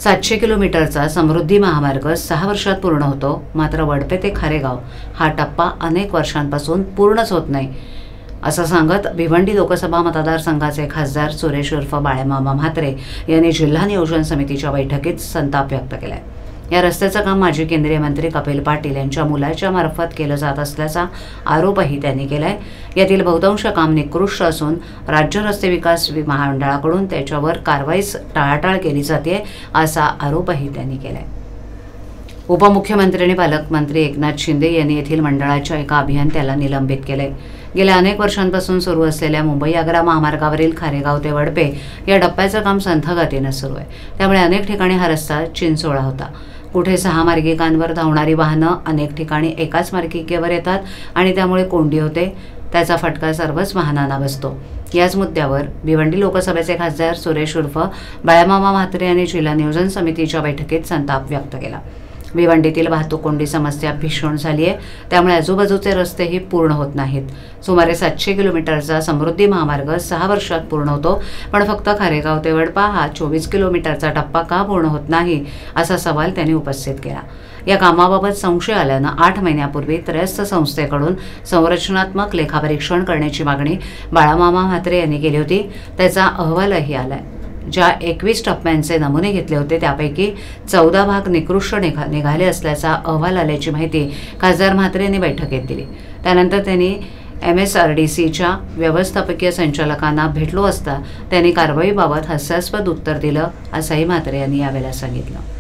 700 किलोमीटरचा समृद्धी महामार्ग 6 वर्षात पूर्ण होतो, मात्र वडपे ते खारेगाव हा टप्पा अनेक वर्षांपासून पूर्णच होत नाही, असं सांगत भिवंडी लोकसभा मतदारसंघाचे खासदार सुरेश उर्फ बाळमामा म्हात्रे यांनी जिल्हा नियोजन समितीच्या बैठकीत संताप व्यक्त केलाय। या रस्त्याचं काम माजी केंद्रीय मंत्री कपिल पाटील यांच्या मुलाच्या मार्फत केलं जात असल्याचा आरोपही त्यांनी केलाय। यातील बहुतांश काम निकृष्ट असून राज्य रस्ते विकास महामंडळाकडून त्याच्यावर कारवाईस टाळाटाळ केली जाते असा आरोपही त्यांनी केलाय। उपमुख्यमंत्री आणि पालकमंत्री एकनाथ शिंदे यांनी येथील मंडळाच्या एका अभियंत्याला निलंबित केले। गेल्या अनेक वर्षांपासून सुरू असलेल्या मुंबई-आग्रा महामार्गावरील खारेगाव ते वडपे या टप्प्याचं काम संथ गतीने सुरू आहे, त्यामुळे अनेक ठिकाणी हा रस्ता चिंचोळा होता। कुठे 6 मार्गिकांवर धावणारी वाहनं अनेक ठिकाणी एकाच मार्गिकेवर येतात आणि त्यामुळे कोंडी होते, त्याचा फटका सर्वच वाहनांना बसतो। याच मुद्द्यावर भिवंडी लोकसभेचे खासदार सुरेश उर्फ बाळमामा म्हात्रे यांनी जिल्हा नियोजन समितीच्या बैठकीत संताप व्यक्त केला। भिवंडीतील वाहतूक कोंडी समस्या भीषण झाली आहे, त्यामुळे आजूबाजूचे रस्तेही पूर्ण होत नाहीत। सुमारे 700 किलोमीटरचा समृद्धी महामार्ग 6 वर्षात पूर्ण होतो, पण फक्त खारेगाव ते वडपा हा 24 किलोमीटरचा टप्पा का पूर्ण होत नाही असा सवाल त्यांनी उपस्थित केला। या कामाबाबत संशय आल्यानं 8 महिन्यापूर्वी त्रयस्थ संस्थेकडून संरचनात्मक लेखापरीक्षण करण्याची मागणी बाळमामा म्हात्रे यांनी केली होती, त्याचा अहवालही आलाय। ज्या 21 टप्प्यांचे नमुने घेतले होते त्यापैकी 14 भाग निकृष्ट निघाले असल्याचा अहवाल आल्याची माहिती खासदार म्हात्रे यांनी बैठकीत दिली। त्यानंतर त्यांनी MSRDCच्या व्यवस्थापकीय संचालकांना भेटलो असता त्यांनी कारवाईबाबत हास्यास्पद उत्तर दिलं असंही म्हात्रे यांनी यावेळेला सांगितलं।